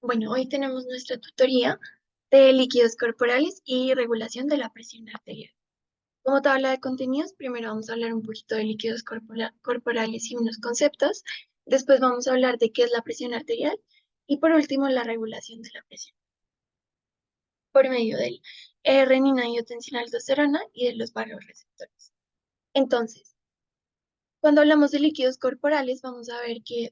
Bueno, hoy tenemos nuestra tutoría de líquidos corporales y regulación de la presión arterial. Como tabla de contenidos, primero vamos a hablar un poquito de líquidos corporales y unos conceptos. Después vamos a hablar de qué es la presión arterial y por último la regulación de la presión por medio del renina, angiotensina, aldosterona y de los vasoreceptores. Entonces, cuando hablamos de líquidos corporales, vamos a ver que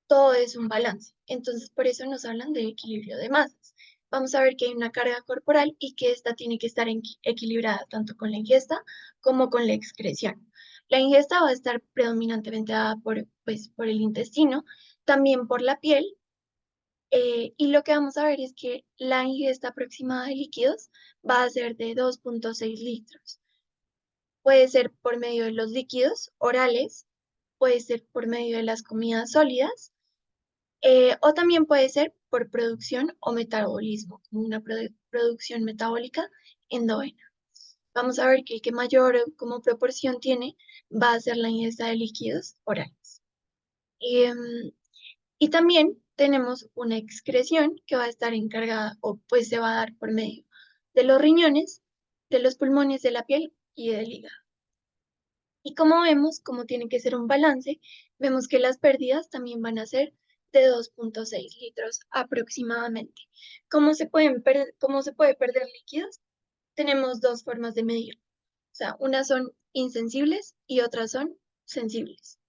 todo es un balance. Entonces, por eso nos hablan de equilibrio de masas. Vamos a ver que hay una carga corporal y que esta tiene que estar equilibrada tanto con la ingesta como con la excreción. La ingesta va a estar predominantemente dada por el intestino, también por la piel, y lo que vamos a ver es que la ingesta aproximada de líquidos va a ser de 2,6 litros. Puede ser por medio de los líquidos orales, puede ser por medio de las comidas sólidas, o también puede ser por producción o metabolismo, como una producción metabólica endógena. Vamos a ver que el que mayor como proporción tiene va a ser la ingesta de líquidos orales. Y también tenemos una excreción que va a estar encargada o pues se va a dar por medio de los riñones, de los pulmones, de la piel y del hígado. Y como vemos, como tiene que ser un balance, vemos que las pérdidas también van a ser de 2,6 litros aproximadamente. ¿Cómo se puede perder líquidos? Tenemos dos formas de medir. O sea, unas son insensibles y otras son sensibles.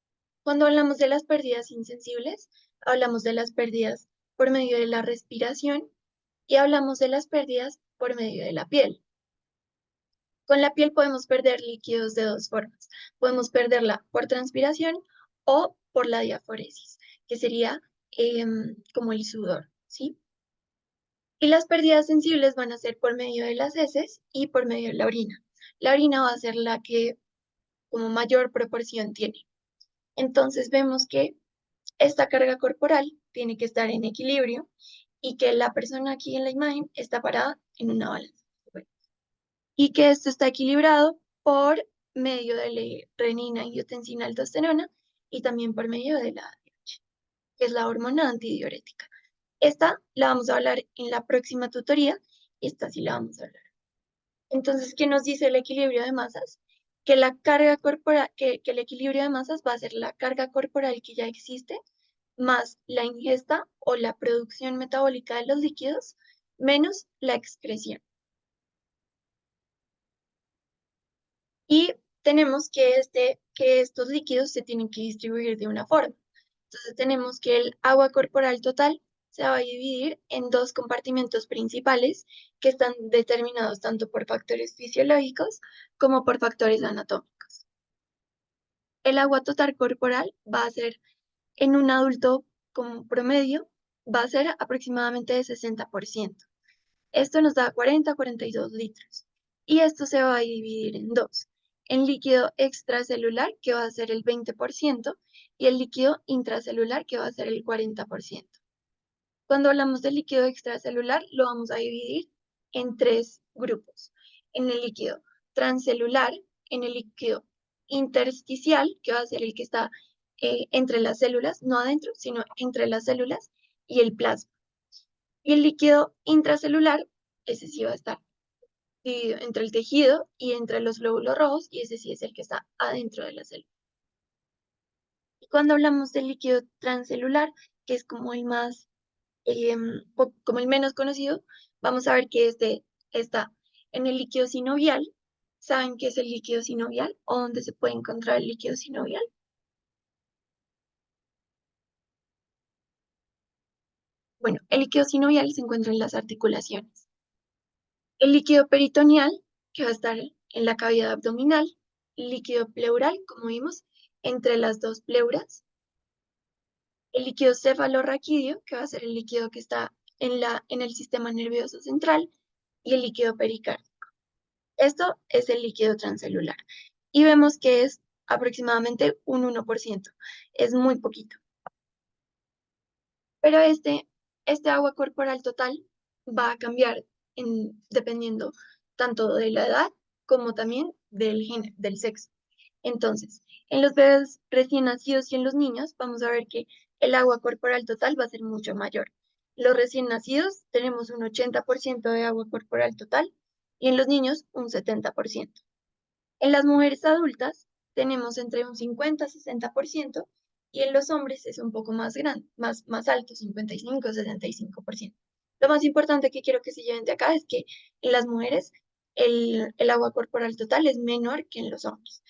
Cuando hablamos de las pérdidas insensibles, hablamos de las pérdidas por medio de la respiración y hablamos de las pérdidas por medio de la piel. Con la piel podemos perder líquidos de dos formas. Podemos perderla por transpiración o por la diaforesis, que sería como el sudor, ¿sí? Y las pérdidas sensibles van a ser por medio de las heces y por medio de la orina. La orina va a ser la que como mayor proporción tiene. Entonces vemos que esta carga corporal tiene que estar en equilibrio y que la persona aquí en la imagen está parada en una balanza y que esto está equilibrado por medio de la renina, angiotensina, aldosterona y también por medio de la ADH, que es la hormona antidiurética. Esta la vamos a hablar en la próxima tutoría y esta sí la vamos a hablar. Entonces, ¿qué nos dice el equilibrio de masas? Que la carga corporal, que el equilibrio de masas va a ser la carga corporal que ya existe más la ingesta o la producción metabólica de los líquidos menos la excreción. Y tenemos que estos líquidos se tienen que distribuir de una forma. Entonces tenemos que el agua corporal total se va a dividir en dos compartimentos principales que están determinados tanto por factores fisiológicos como por factores anatómicos. El agua total corporal va a ser en un adulto como promedio, va a ser aproximadamente de 60%. Esto nos da 40 a 42 litros. Y esto se va a dividir en dos. En líquido extracelular, que va a ser el 20%, y el líquido intracelular, que va a ser el 40%. Cuando hablamos de líquido extracelular, lo vamos a dividir en tres grupos. En el líquido transcelular, en el líquido intersticial, que va a ser el que está entre las células, no adentro, sino entre las células, y el plasma. Y el líquido intracelular, ese sí va a estar dividido entre el tejido y entre los glóbulos rojos, y ese sí es el que está adentro de la célula. Y cuando hablamos del líquido transcelular, que es como el más, como el menos conocido, vamos a ver que este está en el líquido sinovial. ¿Saben qué es el líquido sinovial o dónde se puede encontrar el líquido sinovial? Bueno, el líquido sinovial se encuentra en las articulaciones. El líquido peritoneal, que va a estar en la cavidad abdominal, líquido pleural, como vimos, entre las dos pleuras, el líquido cefalorraquídeo, que va a ser el líquido que está en el sistema nervioso central, y el líquido pericárdico. Esto es el líquido transcelular. Y vemos que es aproximadamente un 1%. Es muy poquito. Pero este agua corporal total va a cambiar dependiendo tanto de la edad como también del género, del sexo. Entonces, en los bebés recién nacidos y en los niños, vamos a ver que el agua corporal total va a ser mucho mayor. los recién nacidos tenemos un 80% de agua corporal total y en los niños un 70%. En las mujeres adultas tenemos entre un 50 y 60% y en los hombres es un poco más grande, más alto, 55, 65%. Lo más importante que quiero que se lleven de acá es que en las mujeres el agua corporal total es menor que en los hombres.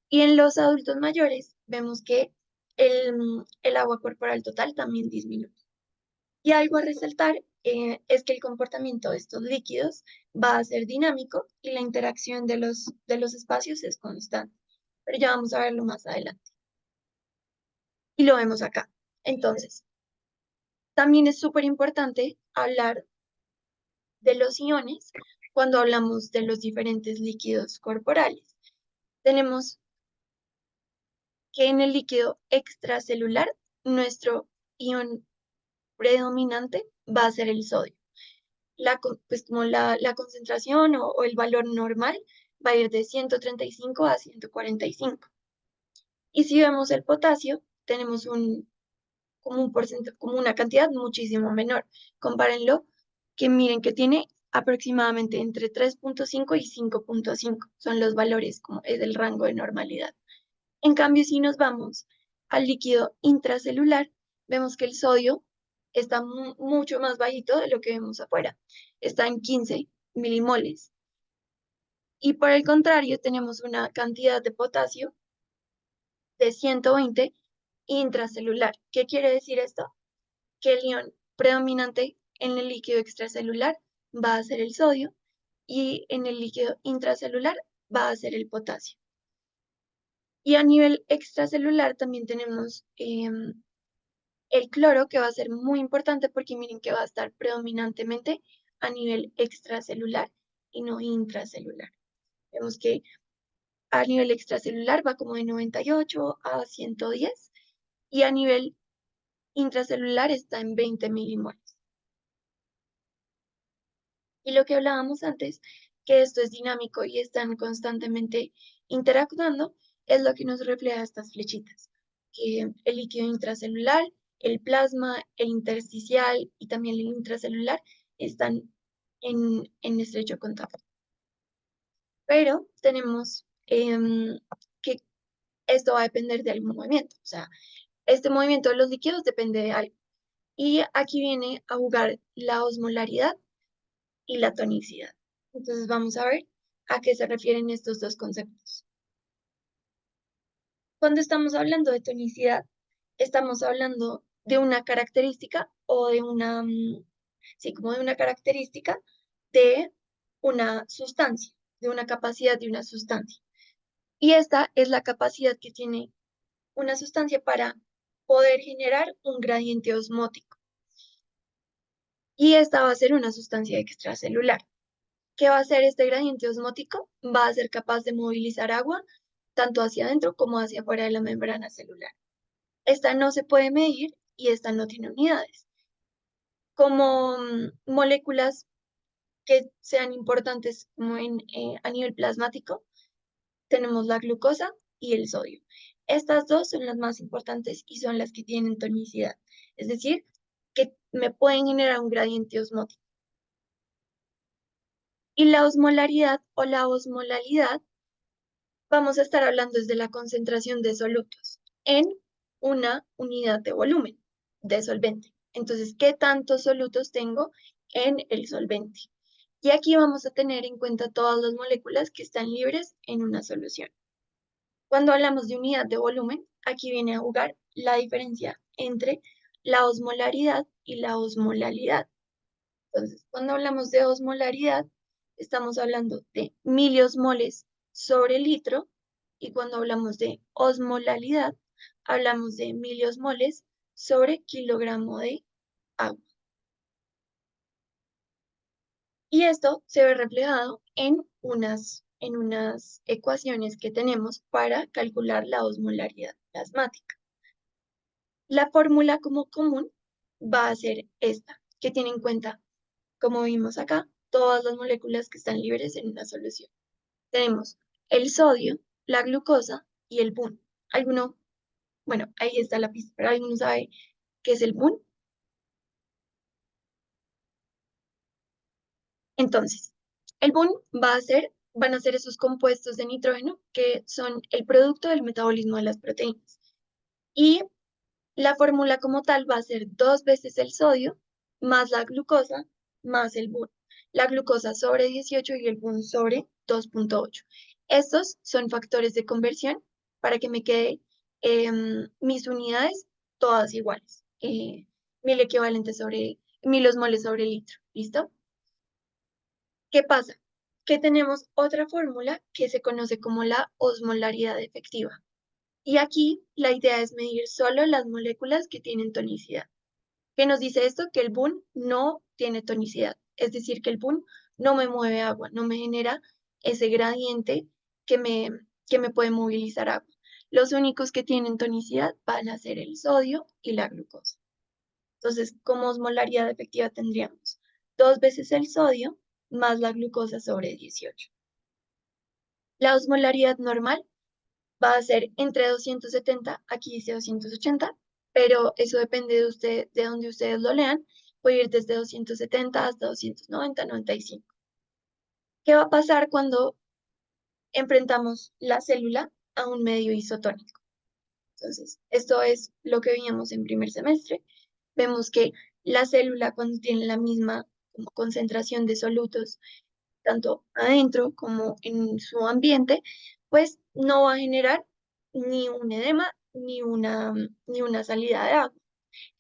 Y en los adultos mayores vemos que el agua corporal total también disminuye. Y algo a resaltar es que el comportamiento de estos líquidos va a ser dinámico y la interacción de los espacios es constante. Pero ya vamos a verlo más adelante. Y lo vemos acá. Entonces, también es súper importante hablar de los iones cuando hablamos de los diferentes líquidos corporales. Tenemos que en el líquido extracelular, nuestro ion predominante va a ser el sodio. Pues como la concentración o el valor normal va a ir de 135 a 145. Y si vemos el potasio, tenemos como una cantidad muchísimo menor. Compárenlo, que miren que tiene aproximadamente entre 3.5 y 5.5. Son los valores, como es el rango de normalidad. En cambio, si nos vamos al líquido intracelular, vemos que el sodio está mucho más bajito de lo que vemos afuera. Está en 15 milimoles. Y por el contrario, tenemos una cantidad de potasio de 120 intracelular. ¿Qué quiere decir esto? Que el ion predominante en el líquido extracelular va a ser el sodio y en el líquido intracelular va a ser el potasio. Y a nivel extracelular también tenemos el cloro, que va a ser muy importante porque miren que va a estar predominantemente a nivel extracelular y no intracelular. Vemos que a nivel extracelular va como de 98 a 110 y a nivel intracelular está en 20 milimoles. Y lo que hablábamos antes, que esto es dinámico y están constantemente interactuando, es lo que nos refleja estas flechitas, que el líquido intracelular, el plasma, el intersticial y también el intracelular están en estrecho contacto. Pero tenemos que esto va a depender de algún movimiento, o sea, este movimiento de los líquidos depende de algo. Y aquí viene a jugar la osmolaridad y la tonicidad. Entonces vamos a ver a qué se refieren estos dos conceptos. Cuando estamos hablando de tonicidad, estamos hablando de una característica o de sí, como de una característica de una sustancia, de una capacidad de una sustancia. Y esta es la capacidad que tiene una sustancia para poder generar un gradiente osmótico. Y esta va a ser una sustancia extracelular. ¿Qué va a hacer este gradiente osmótico? Va a ser capaz de movilizar agua tanto hacia adentro como hacia afuera de la membrana celular. Esta no se puede medir y esta no tiene unidades. Como moléculas que sean importantes como a nivel plasmático, tenemos la glucosa y el sodio. Estas dos son las más importantes y son las que tienen tonicidad, es decir, que me pueden generar un gradiente osmótico. Y la osmolaridad o la osmolalidad, vamos a estar hablando desde la concentración de solutos en una unidad de volumen de solvente. Entonces, ¿qué tantos solutos tengo en el solvente? Y aquí vamos a tener en cuenta todas las moléculas que están libres en una solución. Cuando hablamos de unidad de volumen, aquí viene a jugar la diferencia entre la osmolaridad y la osmolalidad. Entonces, cuando hablamos de osmolaridad, estamos hablando de miliosmoles sobre litro, y cuando hablamos de osmolalidad, hablamos de miliosmoles sobre kilogramo de agua. Y esto se ve reflejado en unas ecuaciones que tenemos para calcular la osmolaridad plasmática. La fórmula como común va a ser esta, que tiene en cuenta, como vimos acá, todas las moléculas que están libres en una solución. Tenemos el sodio, la glucosa y el PUN. Bueno, ahí está la pista, pero ¿alguno sabe qué es el PUN? Entonces, el Boon van a ser esos compuestos de nitrógeno que son el producto del metabolismo de las proteínas. Y la fórmula como tal va a ser 2 veces el sodio más la glucosa más el Boon. La glucosa sobre 18 y el Boon sobre 2,8. Estos son factores de conversión para que me quede mis unidades todas iguales. 1000 equivalentes sobre 1000 osmoles sobre litro. ¿Listo? ¿Qué pasa? Que tenemos otra fórmula que se conoce como la osmolaridad efectiva. Y aquí la idea es medir solo las moléculas que tienen tonicidad. ¿Qué nos dice esto? Que el Boon no tiene tonicidad. Es decir, que el Boon no me mueve agua, no me genera ese gradiente que me, que me puede movilizar agua. Los únicos que tienen tonicidad van a ser el sodio y la glucosa. Entonces, como osmolaridad efectiva tendríamos 2 veces el sodio más la glucosa sobre 18. La osmolaridad normal va a ser entre 270, aquí dice 280, pero eso depende de usted, de donde ustedes lo lean. Puede ir desde 270 hasta 290, 95. ¿Qué va a pasar cuando enfrentamos la célula a un medio isotónico? Entonces, esto es lo que veíamos en primer semestre. Vemos que la célula, cuando tiene la misma como concentración de solutos, tanto adentro como en su ambiente, pues no va a generar ni un edema ni una salida de agua.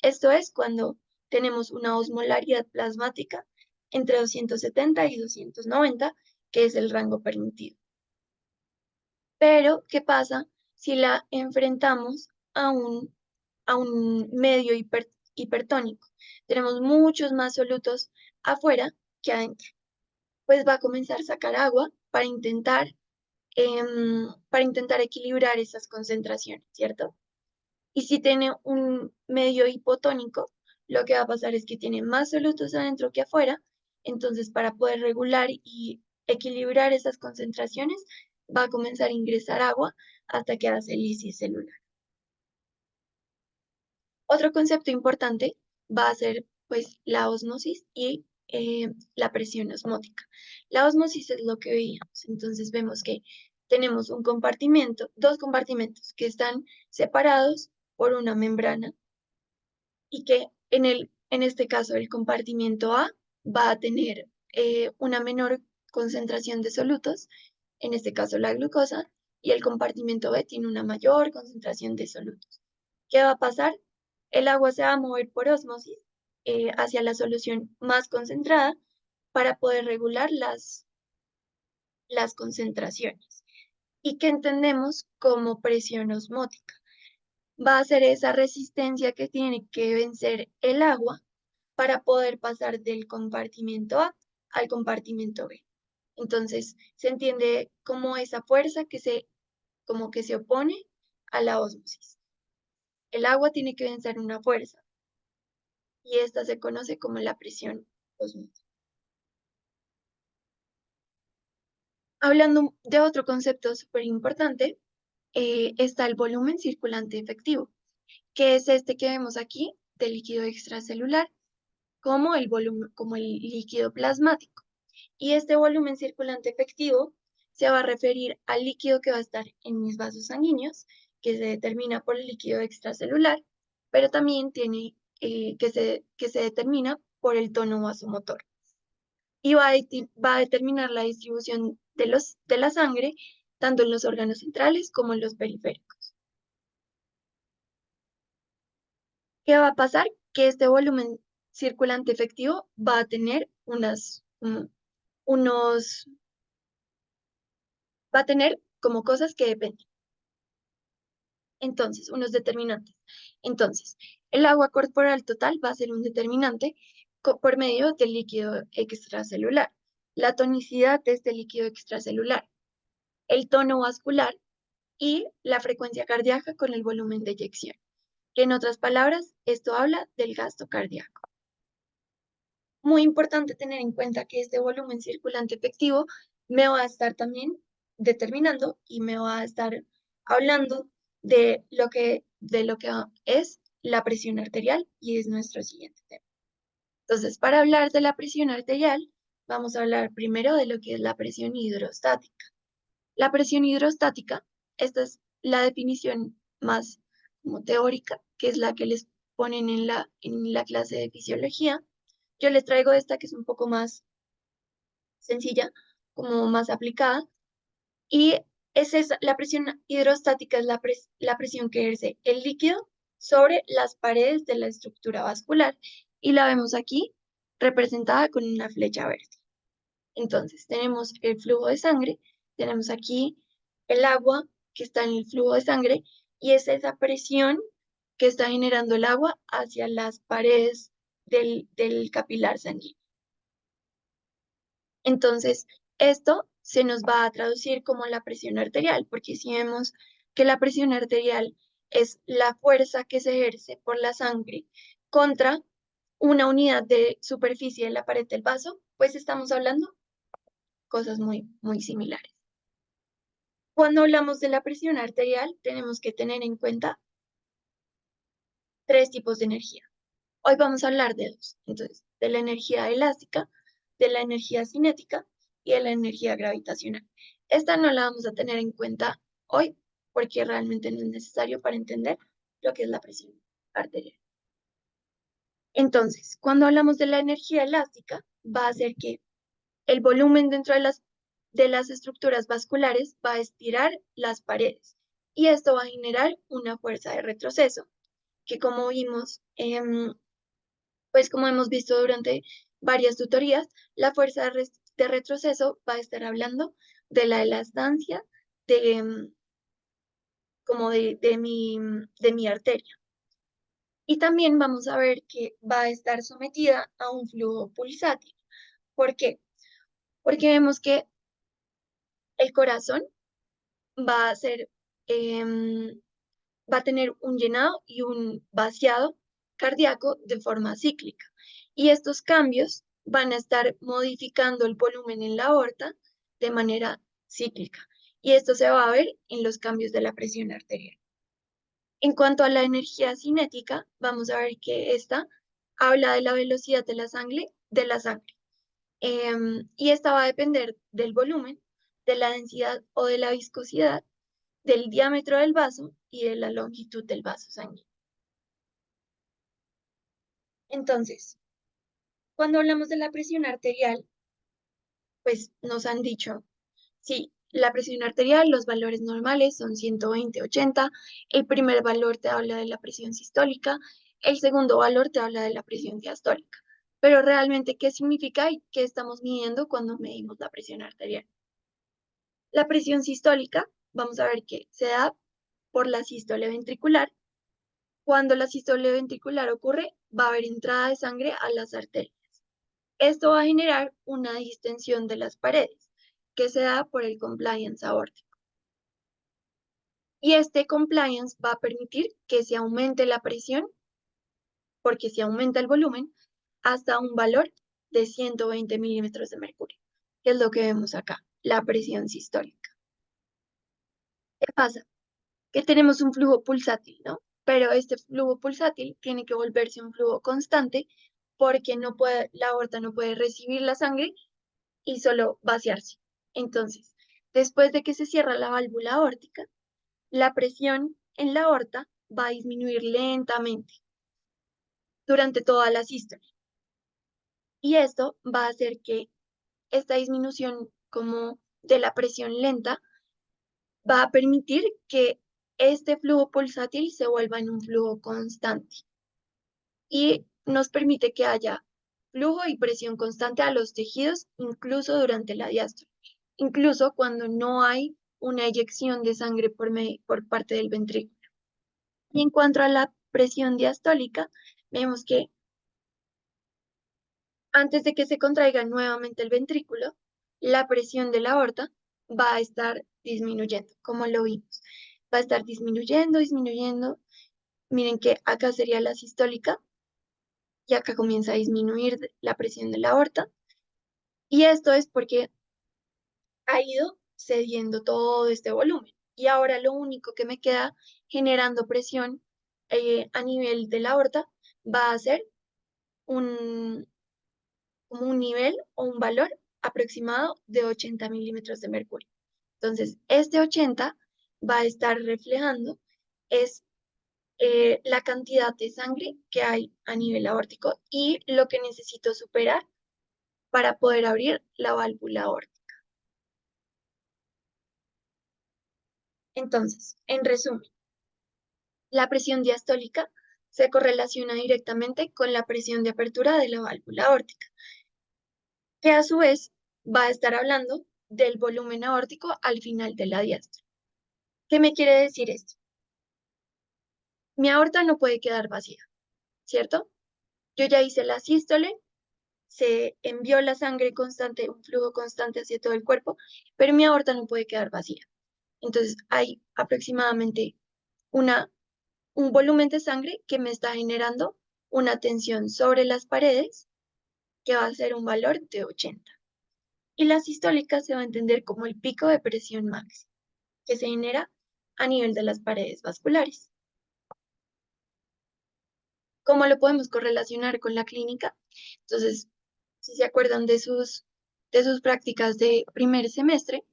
Esto es cuando tenemos una osmolaridad plasmática entre 270 y 290, que es el rango permitido. Pero, ¿qué pasa si la enfrentamos a un medio hipertónico? Tenemos muchos más solutos afuera que adentro. Pues va a comenzar a sacar agua para intentar equilibrar esas concentraciones, ¿cierto? Y si tiene un medio hipotónico, lo que va a pasar es que tiene más solutos adentro que afuera, entonces para poder regular y equilibrar esas concentraciones, va a comenzar a ingresar agua hasta que hace lisis celular. Otro concepto importante va a ser pues la ósmosis y la presión osmótica. La ósmosis es lo que veíamos, entonces vemos que tenemos dos compartimentos que están separados por una membrana y que en este caso el compartimiento A va a tener una menor concentración de solutos, en este caso la glucosa, y el compartimento B tiene una mayor concentración de solutos. ¿Qué va a pasar? El agua se va a mover por ósmosis hacia la solución más concentrada para poder regular las concentraciones. ¿Y qué entendemos como presión osmótica? Va a ser esa resistencia que tiene que vencer el agua para poder pasar del compartimento A al compartimento B. Entonces, se entiende como esa fuerza como que se opone a la ósmosis. El agua tiene que vencer una fuerza y esta se conoce como la presión osmótica. Hablando de otro concepto súper importante, está el volumen circulante efectivo, que es este que vemos aquí del líquido extracelular, como el volumen, como el líquido plasmático. Y este volumen circulante efectivo se va a referir al líquido que va a estar en mis vasos sanguíneos, que se determina por el líquido extracelular, pero también tiene que se determina por el tono vasomotor. Y va a determinar la distribución de la sangre, tanto en los órganos centrales como en los periféricos. ¿Qué va a pasar? Que este volumen circulante efectivo va a tener unos, va a tener como cosas que dependen. Entonces, unos determinantes. Entonces, el agua corporal total va a ser un determinante por medio del líquido extracelular, la tonicidad de este líquido extracelular, el tono vascular y la frecuencia cardíaca con el volumen de eyección. Que en otras palabras, esto habla del gasto cardíaco. Muy importante tener en cuenta que este volumen circulante efectivo me va a estar también determinando y me va a estar hablando de lo que es la presión arterial y es nuestro siguiente tema. Entonces, para hablar de la presión arterial, vamos a hablar primero de lo que es la presión hidrostática. La presión hidrostática, esta es la definición más como teórica, que es la que les ponen en la clase de fisiología. Yo les traigo esta que es un poco más sencilla, como más aplicada, y la presión hidrostática es la presión que ejerce el líquido sobre las paredes de la estructura vascular, y la vemos aquí representada con una flecha verde. Entonces, tenemos el flujo de sangre, tenemos aquí el agua que está en el flujo de sangre, y es esa presión que está generando el agua hacia las paredes del capilar sanguíneo. Entonces, esto se nos va a traducir como la presión arterial, porque si vemos que la presión arterial es la fuerza que se ejerce por la sangre contra una unidad de superficie de la pared del vaso, pues estamos hablando cosas muy, muy similares. Cuando hablamos de la presión arterial, tenemos que tener en cuenta tres tipos de energía. Hoy vamos a hablar de dos, entonces, de la energía elástica, de la energía cinética y de la energía gravitacional. Esta no la vamos a tener en cuenta hoy porque realmente no es necesario para entender lo que es la presión arterial. Entonces, cuando hablamos de la energía elástica, va a ser que el volumen dentro de las estructuras vasculares va a estirar las paredes y esto va a generar una fuerza de retroceso, que como vimos, pues como hemos visto durante varias tutorías, la fuerza de retroceso va a estar hablando de la elastancia como de mi arteria. Y también vamos a ver que va a estar sometida a un flujo pulsátil. ¿Por qué? Porque vemos que el corazón va a ser, va a tener un llenado y un vaciado cardíaco de forma cíclica. Y estos cambios van a estar modificando el volumen en la aorta de manera cíclica. Y esto se va a ver en los cambios de la presión arterial. En cuanto a la energía cinética, vamos a ver que esta habla de la velocidad de la sangre, y esta va a depender del volumen, de la densidad o de la viscosidad, del diámetro del vaso y de la longitud del vaso sanguíneo. Entonces, cuando hablamos de la presión arterial, pues nos han dicho, sí, la presión arterial, los valores normales son 120/80, el primer valor te habla de la presión sistólica, el segundo valor te habla de la presión diastólica. Pero realmente, ¿qué significa y qué estamos midiendo cuando medimos la presión arterial? La presión sistólica, vamos a ver que se da por la sístole ventricular. Cuando la sístole ventricular ocurre, va a haber entrada de sangre a las arterias. Esto va a generar una distensión de las paredes, que se da por el compliance aórtico. Y este compliance va a permitir que se aumente la presión, porque se aumenta el volumen, hasta un valor de 120 milímetros de mercurio, que es lo que vemos acá, la presión sistólica. ¿Qué pasa? Que tenemos un flujo pulsátil, ¿no? Pero este flujo pulsátil tiene que volverse un flujo constante porque la aorta no puede recibir la sangre y solo vaciarse. Entonces, después de que se cierra la válvula aórtica, la presión en la aorta va a disminuir lentamente durante toda la sístole. Y esto va a hacer que esta disminución como de la presión lenta va a permitir que este flujo pulsátil se vuelva en un flujo constante y nos permite que haya flujo y presión constante a los tejidos, incluso durante la diástole, incluso cuando no hay una eyección de sangre por parte del ventrículo. Y en cuanto a la presión diastólica, vemos que antes de que se contraiga nuevamente el ventrículo, la presión de la aorta va a estar disminuyendo, como lo vimos. Va a estar disminuyendo, disminuyendo. Miren que acá sería la sistólica y acá comienza a disminuir la presión de la aorta. Y esto es porque ha ido cediendo todo este volumen. Y ahora lo único que me queda generando presión a nivel de la aorta va a ser como un nivel o un valor aproximado de 80 milímetros de mercurio. Entonces, este 80 va a estar reflejando es la cantidad de sangre que hay a nivel aórtico y lo que necesito superar para poder abrir la válvula aórtica. Entonces, en resumen, la presión diastólica se correlaciona directamente con la presión de apertura de la válvula aórtica, que a su vez va a estar hablando del volumen aórtico al final de la diástole. ¿Qué me quiere decir esto? Mi aorta no puede quedar vacía, ¿cierto? Yo ya hice la sístole, se envió la sangre constante, un flujo constante hacia todo el cuerpo, pero mi aorta no puede quedar vacía. Entonces hay aproximadamente un volumen de sangre que me está generando una tensión sobre las paredes que va a ser un valor de 80. Y la sistólica se va a entender como el pico de presión máxima que se genera a nivel de las paredes vasculares. ¿Cómo lo podemos correlacionar con la clínica? Entonces, si se acuerdan de sus prácticas de primer semestre,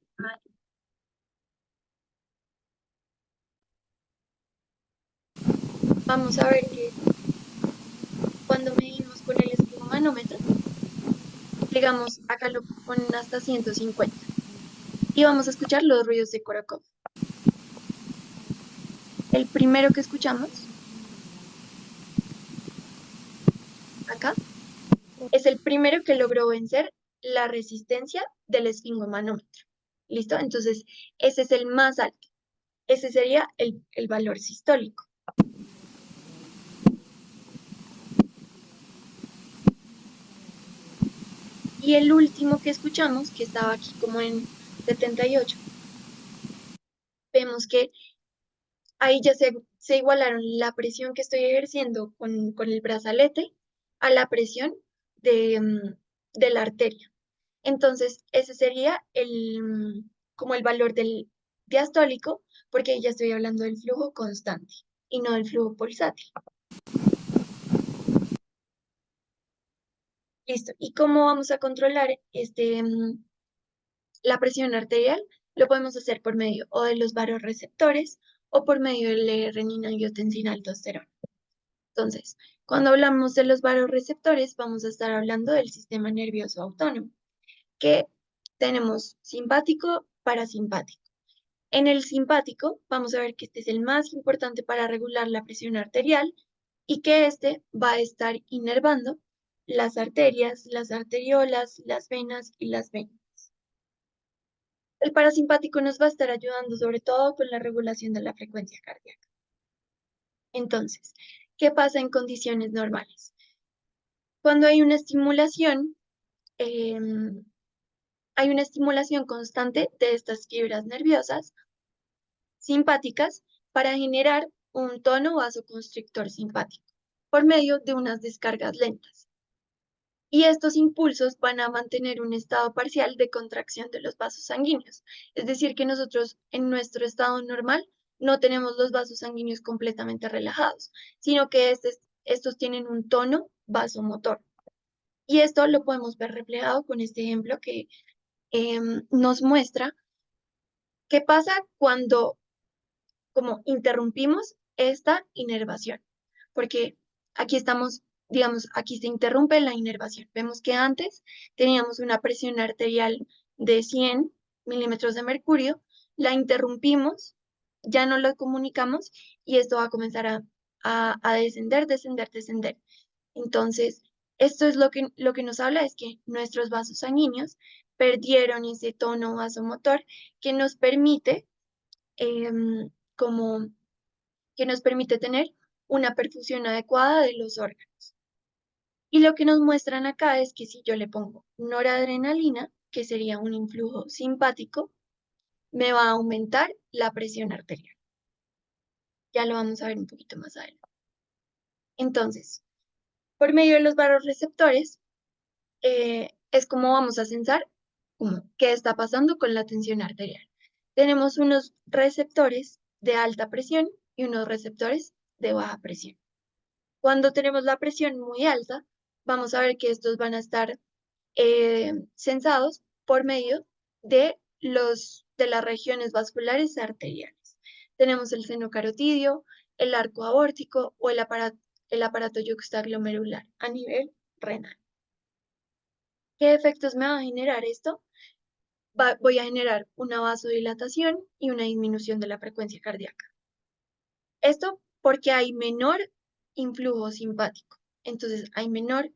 vamos a ver que cuando medimos con el esfigmomanómetro, digamos, acá lo ponen hasta 150 y vamos a escuchar los ruidos de Korokov. El primero que escuchamos acá es el primero que logró vencer la resistencia del esfigmomanómetro. ¿Listo? Entonces, ese es el más alto. Ese sería el valor sistólico. Y el último que escuchamos, que estaba aquí como en 78, vemos que ahí ya se igualaron la presión que estoy ejerciendo con el brazalete a la presión de la arteria. Entonces, ese sería como el valor del diastólico, porque ahí ya estoy hablando del flujo constante y no del flujo pulsátil. Listo. ¿Y cómo vamos a controlar la presión arterial? Lo podemos hacer por medio o de los vasoreceptores o por medio de la renina-angiotensina aldosterona. Entonces, cuando hablamos de los vasoreceptores, vamos a estar hablando del sistema nervioso autónomo, que tenemos simpático, parasimpático. En el simpático, vamos a ver que este es el más importante para regular la presión arterial y que este va a estar inervando las arterias, las arteriolas, las venas y las venas. El parasimpático nos va a estar ayudando sobre todo con la regulación de la frecuencia cardíaca. Entonces, ¿qué pasa en condiciones normales? Cuando hay una estimulación constante de estas fibras nerviosas simpáticas para generar un tono vasoconstrictor simpático por medio de unas descargas lentas. Y estos impulsos van a mantener un estado parcial de contracción de los vasos sanguíneos. Es decir, que nosotros en nuestro estado normal no tenemos los vasos sanguíneos completamente relajados, sino que estos tienen un tono vasomotor. Y esto lo podemos ver reflejado con este ejemplo que nos muestra qué pasa cuando como interrumpimos esta inervación, porque aquí estamos, digamos, aquí se interrumpe la inervación. Vemos que antes teníamos una presión arterial de 100 milímetros de mercurio, la interrumpimos, ya no la comunicamos y esto va a comenzar a descender, descender, descender. Entonces, esto es lo que nos habla es que nuestros vasos sanguíneos perdieron ese tono vasomotor que nos permite como que nos permite tener una perfusión adecuada de los órganos. Y lo que nos muestran acá es que si yo le pongo noradrenalina, que sería un influjo simpático, me va a aumentar la presión arterial. Ya lo vamos a ver un poquito más adelante. Entonces, por medio de los vasoreceptores, es como vamos a sensar qué está pasando con la tensión arterial. Tenemos unos receptores de alta presión y unos receptores de baja presión. Cuando tenemos la presión muy alta, vamos a ver que estos van a estar sensados por medio de las regiones vasculares arteriales. Tenemos el seno carotidio, el arco aórtico o el aparato yuxtaglomerular a nivel renal. ¿Qué efectos me va a generar esto? Voy a generar una vasodilatación y una disminución de la frecuencia cardíaca. Esto porque hay menor influjo simpático. Entonces hay menor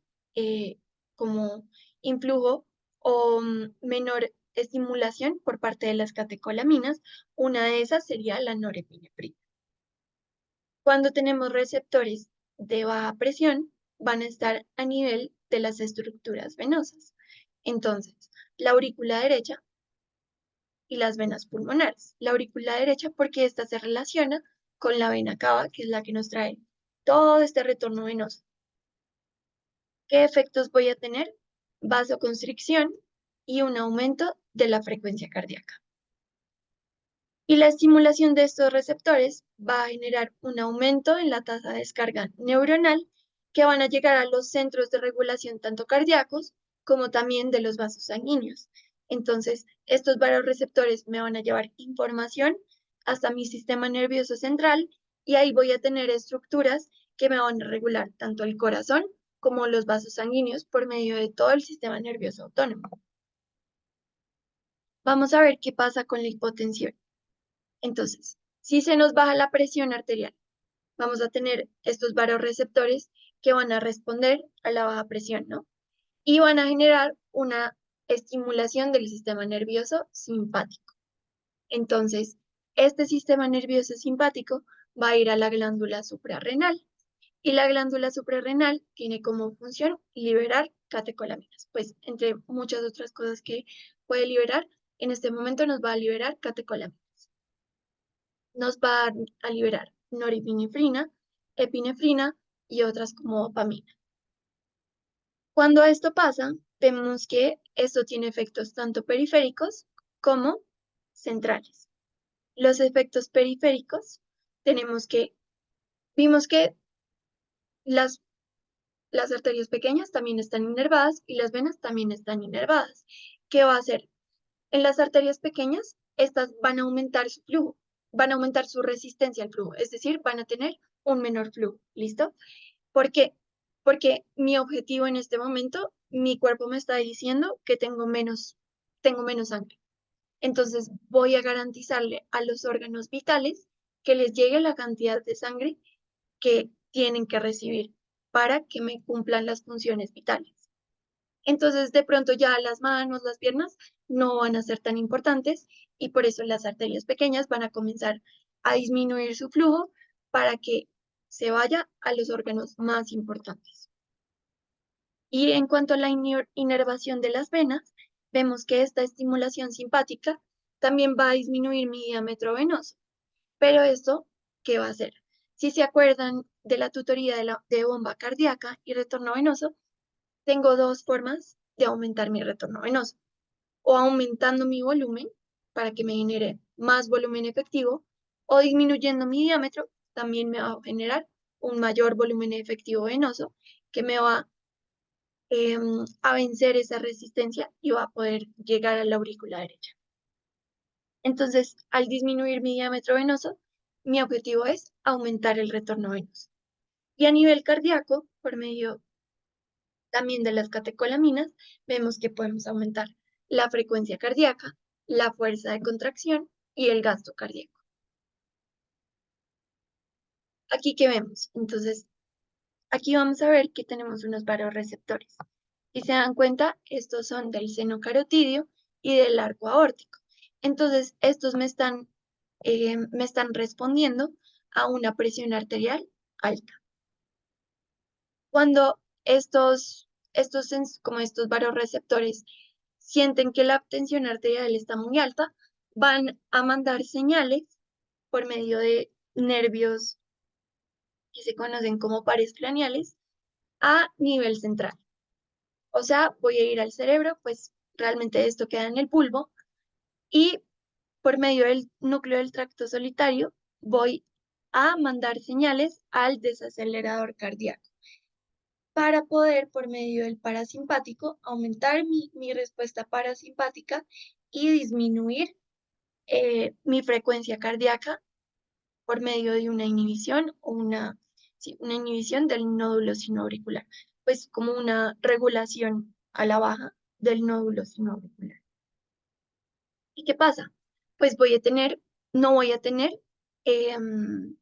como influjo o menor estimulación por parte de las catecolaminas. Una de esas sería la norepinefrina. Cuando tenemos receptores de baja presión, van a estar a nivel de las estructuras venosas. Entonces, la aurícula derecha y las venas pulmonares. La aurícula derecha porque esta se relaciona con la vena cava, que es la que nos trae todo este retorno venoso. ¿Qué efectos voy a tener? Vasoconstricción y un aumento de la frecuencia cardíaca. Y la estimulación de estos receptores va a generar un aumento en la tasa de descarga neuronal que van a llegar a los centros de regulación tanto cardíacos como también de los vasos sanguíneos. Entonces, estos vasoreceptores me van a llevar información hasta mi sistema nervioso central y ahí voy a tener estructuras que me van a regular tanto el corazón como los vasos sanguíneos por medio de todo el sistema nervioso autónomo. Vamos a ver qué pasa con la hipotensión. Entonces, si se nos baja la presión arterial, vamos a tener estos vasoreceptores que van a responder a la baja presión, ¿no? Y van a generar una estimulación del sistema nervioso simpático. Entonces, este sistema nervioso simpático va a ir a la glándula suprarrenal y la glándula suprarrenal tiene como función liberar catecolaminas. Pues entre muchas otras cosas que puede liberar, en este momento nos va a liberar catecolaminas. Nos va a liberar norepinefrina, epinefrina y otras como dopamina. Cuando esto pasa, vemos que esto tiene efectos tanto periféricos como centrales. Los efectos periféricos vimos que las arterias pequeñas también están inervadas y las venas también están inervadas. ¿Qué va a hacer? En las arterias pequeñas, estas van a aumentar su flujo, van a aumentar su resistencia al flujo, es decir, van a tener un menor flujo, ¿listo? ¿Por qué? Porque mi objetivo en este momento, mi cuerpo me está diciendo que tengo menos sangre. Entonces voy a garantizarle a los órganos vitales que les llegue la cantidad de sangre que tienen que recibir para que me cumplan las funciones vitales. Entonces, de pronto ya las manos, las piernas no van a ser tan importantes y por eso las arterias pequeñas van a comenzar a disminuir su flujo para que se vaya a los órganos más importantes. Y en cuanto a la inervación de las venas, vemos que esta estimulación simpática también va a disminuir mi diámetro venoso. Pero esto, ¿qué va a hacer? Si se acuerdan de la tutoría de bomba cardíaca y retorno venoso, tengo dos formas de aumentar mi retorno venoso. O aumentando mi volumen para que me genere más volumen efectivo, o disminuyendo mi diámetro, también me va a generar un mayor volumen efectivo venoso que me va a vencer esa resistencia y va a poder llegar a la aurícula derecha. Entonces, al disminuir mi diámetro venoso, mi objetivo es aumentar el retorno venoso. Y a nivel cardíaco, por medio también de las catecolaminas, vemos que podemos aumentar la frecuencia cardíaca, la fuerza de contracción y el gasto cardíaco. Aquí que vemos, entonces, aquí vamos a ver que tenemos unos vasoreceptores. Si se dan cuenta, estos son del seno carotidio y del arco aórtico. Entonces, estos me están respondiendo a una presión arterial alta. Cuando como estos vasoreceptores sienten que la tensión arterial está muy alta, van a mandar señales por medio de nervios que se conocen como pares craneales a nivel central. O sea, voy a ir al cerebro, pues realmente esto queda en el bulbo y por medio del núcleo del tracto solitario voy a mandar señales al desacelerador cardíaco. para poder, por medio del parasimpático, aumentar mi respuesta parasimpática y disminuir mi frecuencia cardíaca por medio de una inhibición o una inhibición del nódulo sinoauricular, pues como una regulación a la baja del nódulo sinoauricular. ¿Y qué pasa? Pues no voy a tener, em,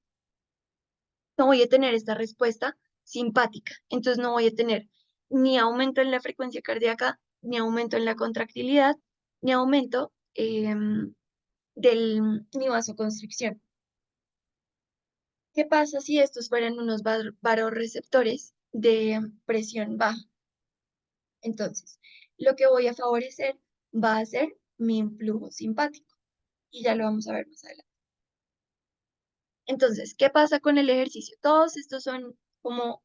no voy a tener esta respuesta simpática. Entonces no voy a tener ni aumento en la frecuencia cardíaca, ni aumento en la contractilidad, ni aumento ni vasoconstricción. ¿Qué pasa si estos fueran unos vasoreceptores de presión baja? Entonces, lo que voy a favorecer va a ser mi influjo simpático. Y ya lo vamos a ver más adelante. Entonces, ¿qué pasa con el ejercicio? Todos estos son como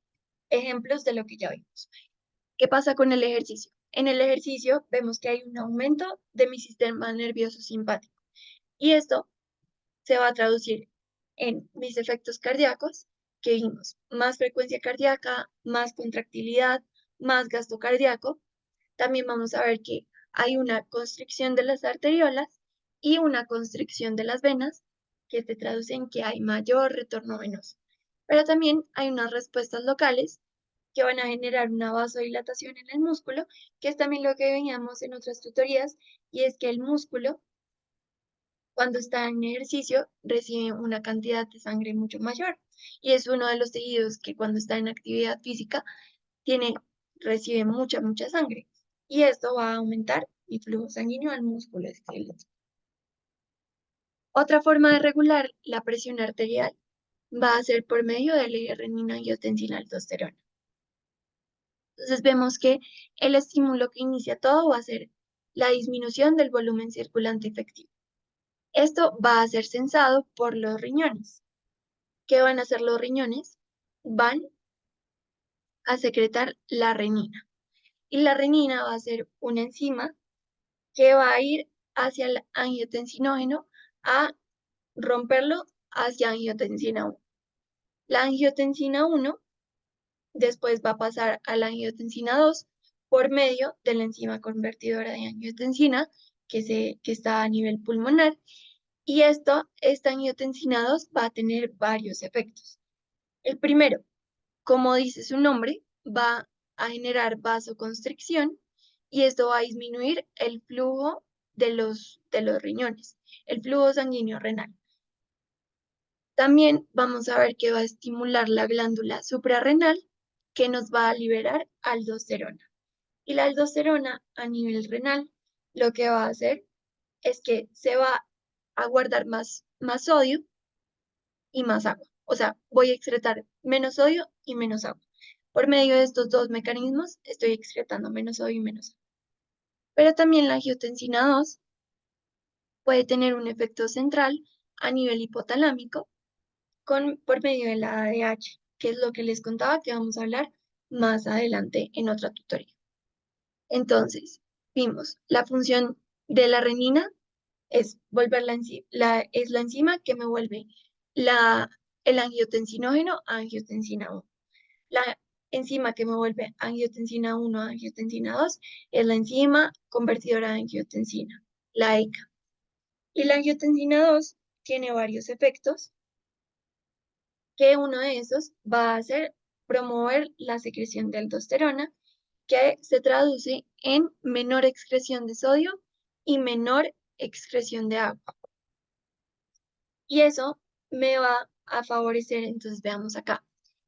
ejemplos de lo que ya vimos. ¿Qué pasa con el ejercicio? En el ejercicio vemos que hay un aumento de mi sistema nervioso simpático y esto se va a traducir en mis efectos cardíacos, que vimos más frecuencia cardíaca, más contractilidad, más gasto cardíaco. También vamos a ver que hay una constricción de las arteriolas y una constricción de las venas, que se traduce en que hay mayor retorno venoso. Pero también hay unas respuestas locales que van a generar una vasodilatación en el músculo, que es también lo que veíamos en otras tutorías, y es que el músculo, cuando está en ejercicio, recibe una cantidad de sangre mucho mayor, y es uno de los tejidos que cuando está en actividad física recibe mucha sangre, y esto va a aumentar el flujo sanguíneo al músculo esquelético. Otra forma de regular la presión arterial va a ser por medio de la renina-angiotensina-aldosterona. Entonces vemos que el estímulo que inicia todo va a ser la disminución del volumen circulante efectivo. Esto va a ser sensado por los riñones. ¿Qué van a hacer los riñones? Van a secretar la renina. Y la renina va a ser una enzima que va a ir hacia el angiotensinógeno a romperlo hacia angiotensina 1. La angiotensina 1 después va a pasar a la angiotensina 2 por medio de la enzima convertidora de angiotensina que está a nivel pulmonar. Y esta angiotensina 2 va a tener varios efectos. El primero, como dice su nombre, va a generar vasoconstricción y esto va a disminuir el flujo de los riñones, el flujo sanguíneo renal. También vamos a ver que va a estimular la glándula suprarrenal, que nos va a liberar aldosterona. Y la aldosterona a nivel renal lo que va a hacer es que se va a guardar más sodio y más agua. O sea, voy a excretar menos sodio y menos agua. Por medio de estos dos mecanismos estoy excretando menos sodio y menos agua. Pero también la angiotensina 2 puede tener un efecto central a nivel hipotalámico por medio de la ADH, que es lo que les contaba que vamos a hablar más adelante en otra tutoría. Entonces, vimos la función de la renina es es la enzima que me vuelve el angiotensinógeno a angiotensina 1. La enzima que me vuelve angiotensina 1 a angiotensina 2 es la enzima convertidora de angiotensina, la ECA. Y la angiotensina 2 tiene varios efectos, que uno de esos va a ser promover la secreción de aldosterona, que se traduce en menor excreción de sodio y menor excreción de agua. Y eso me va a favorecer, entonces veamos acá,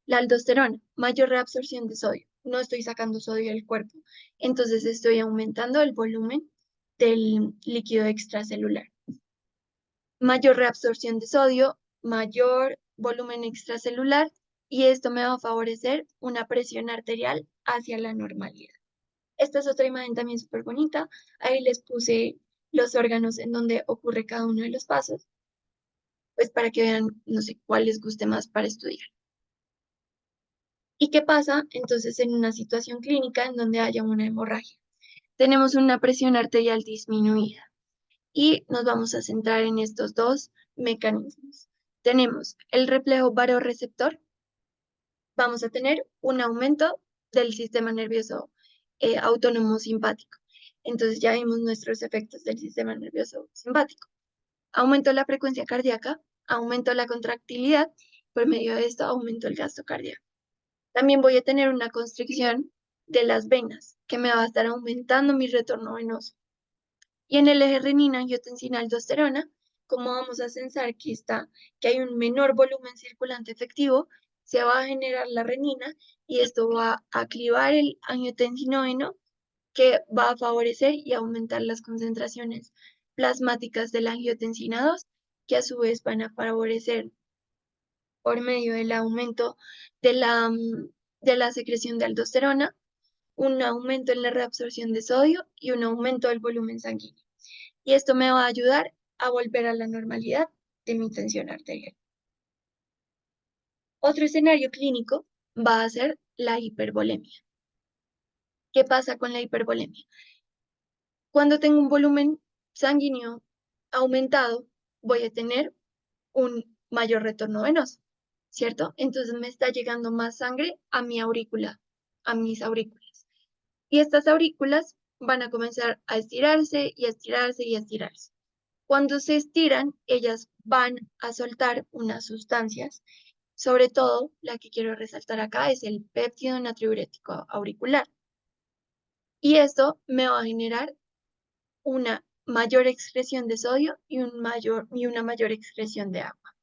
la aldosterona, mayor reabsorción de sodio. No estoy sacando sodio del cuerpo, entonces estoy aumentando el volumen del líquido extracelular. Mayor reabsorción de sodio, mayor volumen extracelular, y esto me va a favorecer una presión arterial hacia la normalidad. Esta es otra imagen también súper bonita. Ahí les puse los órganos en donde ocurre cada uno de los pasos, pues para que vean, no sé, cuál les guste más para estudiar. ¿Y qué pasa entonces en una situación clínica en donde haya una hemorragia? Tenemos una presión arterial disminuida y nos vamos a centrar en estos dos mecanismos. Tenemos el reflejo vasoreceptor, vamos a tener un aumento del sistema nervioso autónomo simpático. Entonces ya vimos nuestros efectos del sistema nervioso simpático. Aumento la frecuencia cardíaca, aumento la contractilidad, por medio de esto aumento el gasto cardíaco. También voy a tener una constricción de las venas, que me va a estar aumentando mi retorno venoso. Y en el eje renina, angiotensina, aldosterona, como vamos a sensar que hay un menor volumen circulante efectivo, se va a generar la renina y esto va a activar el angiotensinógeno que va a favorecer y aumentar las concentraciones plasmáticas de la angiotensina 2, que a su vez van a favorecer por medio del aumento de la secreción de aldosterona, un aumento en la reabsorción de sodio y un aumento del volumen sanguíneo. Y esto me va a ayudar a volver a la normalidad de mi tensión arterial. Otro escenario clínico va a ser la hipervolemia. ¿Qué pasa con la hipervolemia? Cuando tengo un volumen sanguíneo aumentado, voy a tener un mayor retorno venoso, ¿cierto? Entonces me está llegando más sangre a mi aurícula, a mis aurículas. Y estas aurículas van a comenzar a estirarse y a estirarse y a estirarse. Cuando se estiran, ellas van a soltar unas sustancias, sobre todo la que quiero resaltar acá es el péptido natriurético auricular. Y esto me va a generar una mayor excreción de sodio y una mayor excreción de agua.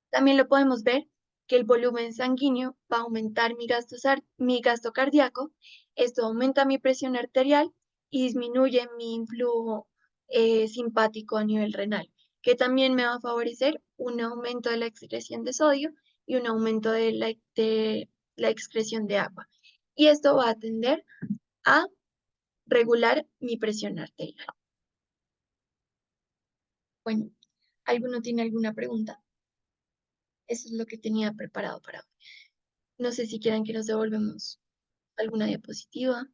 También lo podemos ver que el volumen sanguíneo va a aumentar mi gasto cardíaco, esto aumenta mi presión arterial y disminuye mi influjo simpático a nivel renal, que también me va a favorecer un aumento de la excreción de sodio y un aumento de la excreción de agua. Y esto va a tender a regular mi presión arterial. Bueno, ¿alguno tiene alguna pregunta? Eso es lo que tenía preparado para hoy. No sé si quieran que nos devolvemos alguna diapositiva.